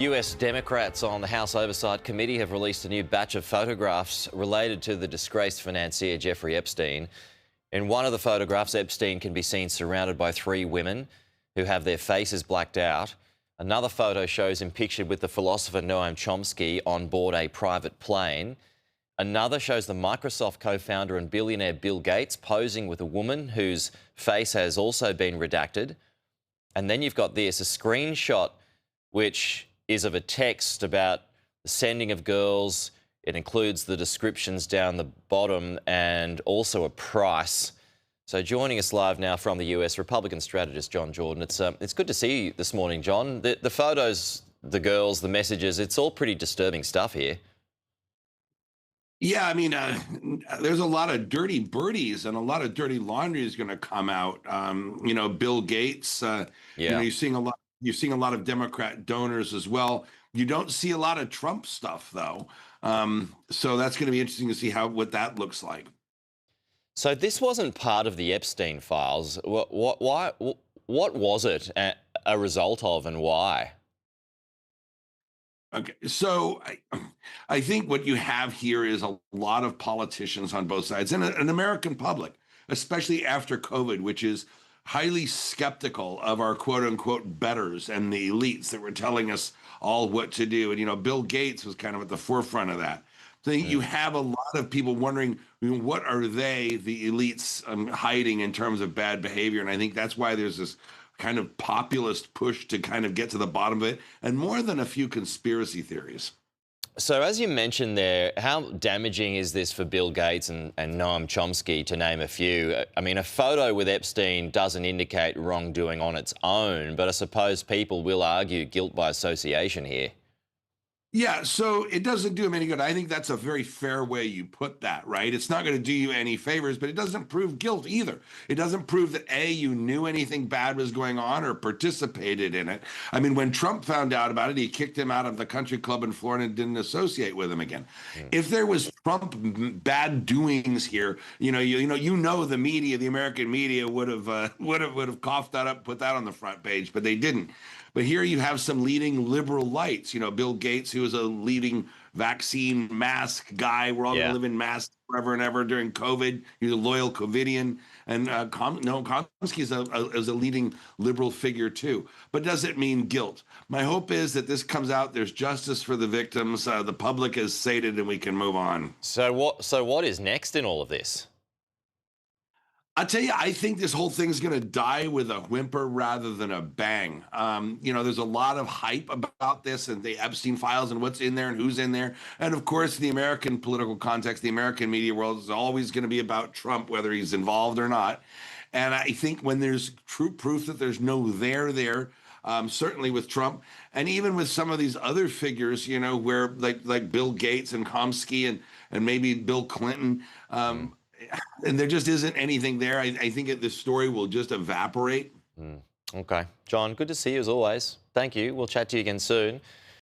US Democrats on the House Oversight Committee have released a new batch of photographs related to the disgraced financier Jeffrey Epstein. In one of the photographs, Epstein can be seen surrounded by three women who have their faces blacked out. Another photo shows him pictured with the philosopher Noam Chomsky on board a private plane. Another shows the Microsoft co-founder and billionaire Bill Gates posing with a woman whose face has also been redacted. And then you've got this, a screenshot which is of a text about the sending of girls. It includes the descriptions down the bottom and also a price. So joining us live now from the US, Republican strategist John Jordan. It's good to see you this morning, John. The photos, the girls, the messages, it's all pretty disturbing stuff here. Yeah, I mean, there's a lot of dirty birdies and a lot of dirty laundry is going to come out. Bill Gates. Yeah. You're seeing a lot. You're seeing a lot of Democrat donors as well. You don't see a lot of Trump stuff though. So that's going to be interesting to see what that looks like. So this wasn't part of the Epstein files. What was it a result of, and why? Okay, so I think what you have here is a lot of politicians on both sides and an American public, especially after COVID, which is highly skeptical of our quote unquote betters and the elites that were telling us all what to do. And, Bill Gates was kind of at the forefront of that. So you have a lot of people wondering, what are they, the elites, hiding in terms of bad behavior? And I think that's why there's this kind of populist push to kind of get to the bottom of it, and more than a few conspiracy theories. So as you mentioned there, how damaging is this for Bill Gates and Noam Chomsky, to name a few? I mean, a photo with Epstein doesn't indicate wrongdoing on its own, but I suppose people will argue guilt by association here. Yeah, so it doesn't do him any good. I think that's a very fair way you put that, right? It's not going to do you any favors, but it doesn't prove guilt either. It doesn't prove that, A, you knew anything bad was going on or participated in it. I mean, when Trump found out about it, he kicked him out of the country club in Florida and didn't associate with him again. If there was Trump bad doings here, the media, the American media would have coughed that up, put that on the front page, but they didn't. But here you have some leading liberal lights, Bill Gates, who is a leading vaccine mask guy. We're all going to live in masks forever and ever during COVID. He's a loyal COVIDian. And Chomsky is a leading liberal figure, too. But does it mean guilt? My hope is that this comes out, there's justice for the victims, the public is sated, and we can move on. So what is next in all of this? I'll tell you, I think this whole thing's going to die with a whimper rather than a bang. There's a lot of hype about this and the Epstein files and what's in there and who's in there. And of course, the American political context, the American media world is always going to be about Trump, whether he's involved or not. And I think when there's true proof that there's no there, certainly with Trump, and even with some of these other figures, where like Bill Gates and Chomsky and maybe Bill Clinton, and there just isn't anything there. I think this story will just evaporate. Okay. John, good to see you as always. Thank you. We'll chat to you again soon.